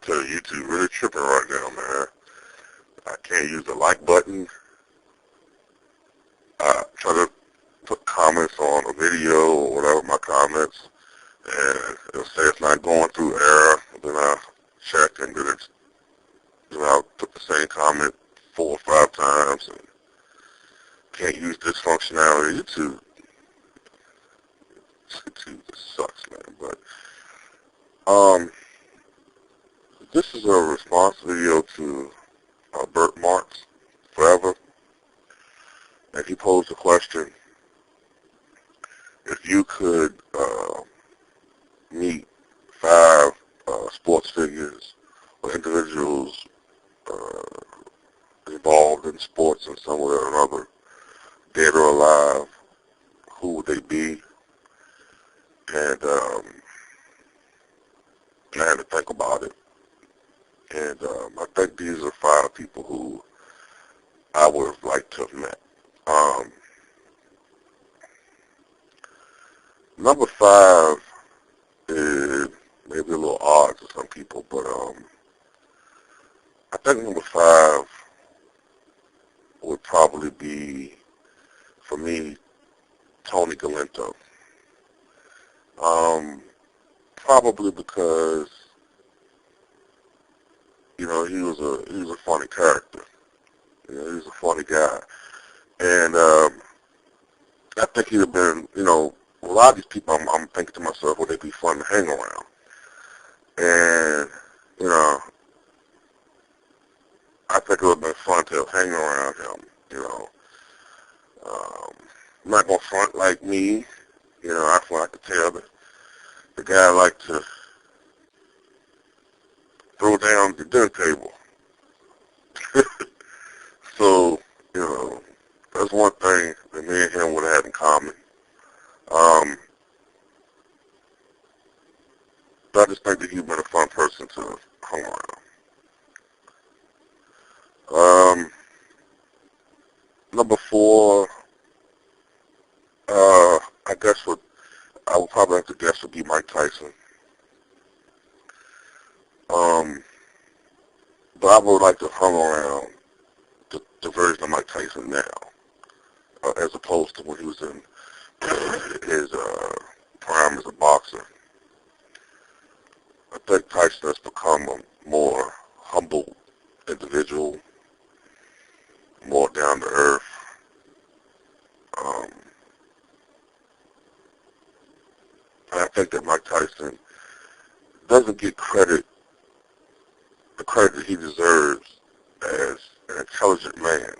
tell you, YouTube really tripping right now, man. I can't use the like button. I try to put comments on a video or whatever, my comments, and it'll say it's not going through error. Then I check, and then it's, I'll put the same comment 4 or 5 times, and can't use this functionality. YouTube sucks, man. But this is a response video to Burt Marks, Forever, and he posed a question: if you could meet 5 sports figures or individuals involved in sports in some way or another, dead or alive, who would they be? And I had to think about it. And I think these are 5 people who I would have liked to have met. Number 5 is maybe a little odd to some people, but I think number 5 would probably be, for me, Tony Galento. Probably because, he was a funny character. He was a funny guy. And I think he'd have been, a lot of these people, I'm thinking to myself, would they be fun to hang around? And, I think it would have been fun to hang around him, I'm not going to front like me, I could tell that the guy liked to throw down the dinner table. So, that's one thing that me and him would have had in common. But I just think that he'd been a fun person to hang around. Number 4, I guess I would probably have to guess would be Mike Tyson. But I would like to hang around the version of Mike Tyson now, as opposed to when he was in his prime as a boxer. I think Tyson has become a more humble individual, more down to earth. And I think that Mike Tyson doesn't get the credit that he deserves as an intelligent man.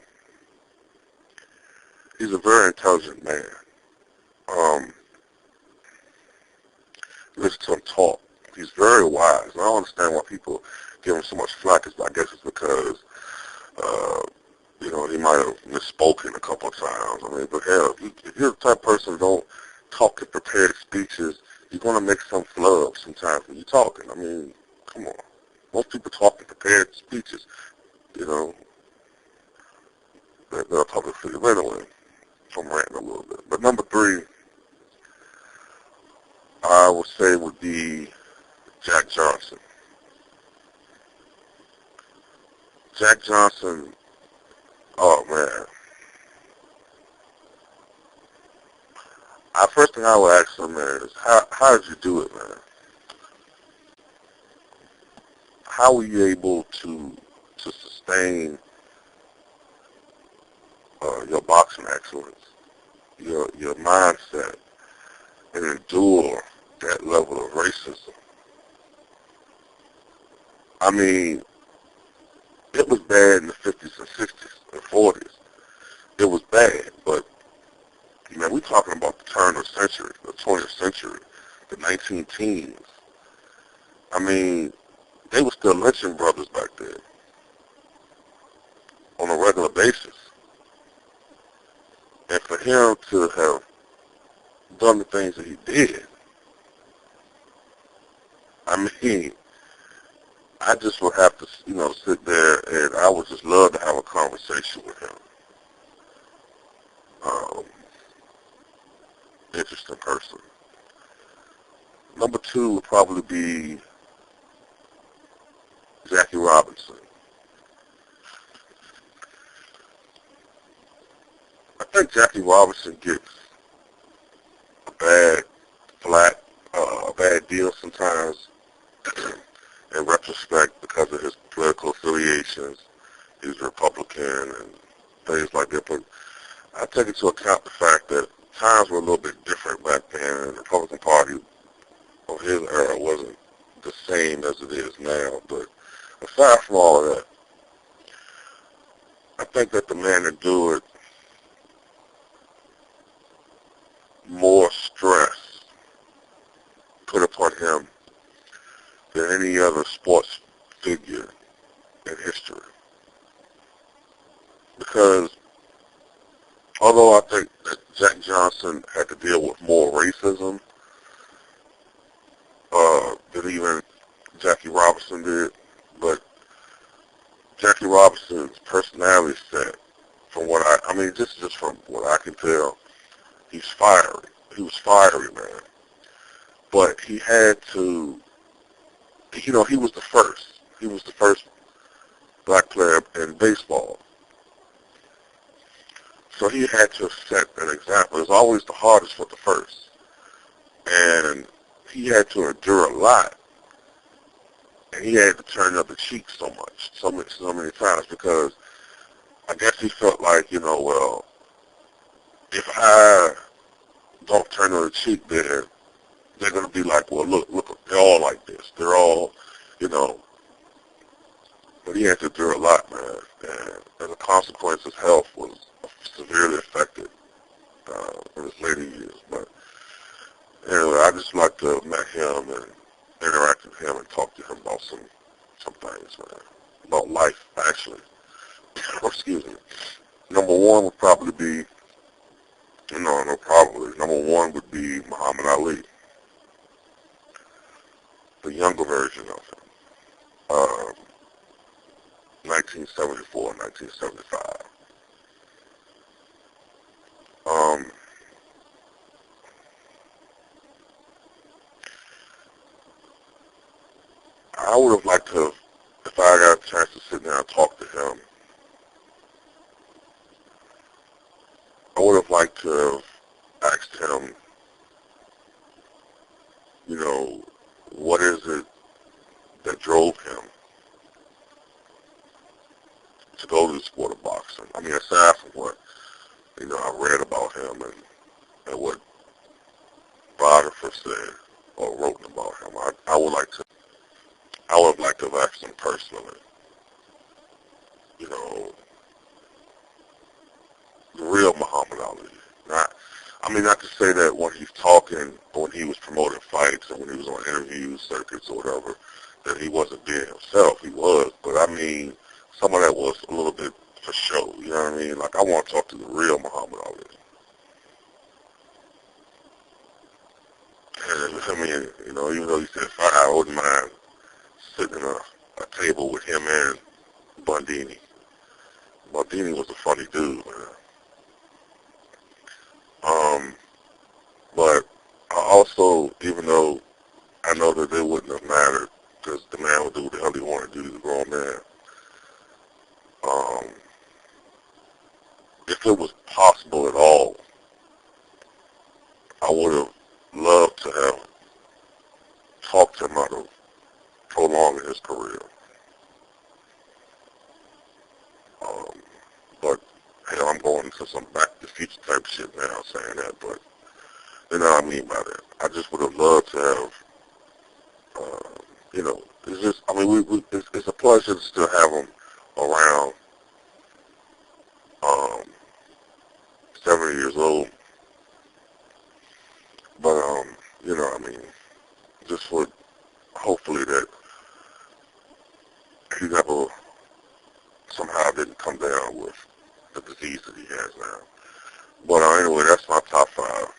He's a very intelligent man. Listen to him talk. He's very wise. And I don't understand why people give him so much flack. I guess it's because, he might have misspoken a couple of times. But hell, if you're the type of person who don't talk in prepared speeches, you're going to make some flub sometimes when you're talking. Come on. Most people talk in prepared speeches, they're a public figure. But anyway, I'm ranting a little bit. But number 3, I would say would be Jack Johnson. Jack Johnson, oh man. First thing I would ask him is, how did you do it, man? How were you able to sustain your boxing excellence, your mindset, and endure that level of racism? It was bad in the 50s and 60s and 40s. It was bad, but, we're talking about the turn of the century, the 20th century, the 19 teens. They were still lynching brothers back then on a regular basis. And for him to have done the things that he did, I just would have to, sit there, and I would just love to have a conversation with him. Interesting person. Number 2 would probably be Robinson. I think Jackie Robinson gets a bad flat, a bad deal sometimes in retrospect because of his political affiliations. He's Republican and things like that. But I take into account the fact that times were a little bit different back then, and the Republican Party of his era wasn't the same as it is now. But aside from all of that, I think that the man that do it, more stress put upon him than any other sports figure in history. Because although I think that Jack Johnson had to deal with more racism than even Jackie Robinson did, but Jackie Robinson's personality set, from what I mean, just from what I can tell, he's fiery. He was fiery, man. But he had to, he was the first. He was the first black player in baseball. So he had to set an example. It's always the hardest for the first. And he had to endure a lot. And he had to turn up the cheek so many times, because I guess he felt like, well, if I don't turn on the cheek, then they're going to be like, well, look, they're all like this. They're all, but he had to endure a lot, man. And as a consequence, his health was severely affected in his later years. But anyway, I just like to have met him and interact with him and talk to him about some things, man. About life, actually. Excuse me. Number one would probably be, number one would be Muhammad Ali, the younger version of him, 1974, 1975. I would have liked to, if I got a chance to sit down and talk to him, I would have liked to have asked him, what is it that drove him to go to the sport of boxing? I mean, aside from what, I read about him and what biographers said or wrote about him, I would have liked to have asked him personally, the real Muhammad Ali. Not to say that when he's talking, or when he was promoting fights, or when he was on interviews, circuits, or whatever, that he wasn't being himself. He was, but I mean, some of that was a little bit for show. You know what I mean? Like, I want to talk to the real Muhammad Ali. And I mean, even though he said fight, I wouldn't mind sitting at a table with him and Bundini. Bundini was a funny dude, man. But I also, even though I know that it wouldn't have mattered, because the man would do what the hell he wanted to do, he's a grown man. If it was possible at all, I would have loved to have talked him out of prolonging his career. But hell, I'm going into some Back to the Future type shit now saying that, but you know what I mean by that. I just would have loved to have, it's just, I mean, it's a pleasure to still have him around, 70 years old. But, I mean, just would, hopefully that he never somehow didn't come down with the disease that he has now. But anyway, that's my top 5.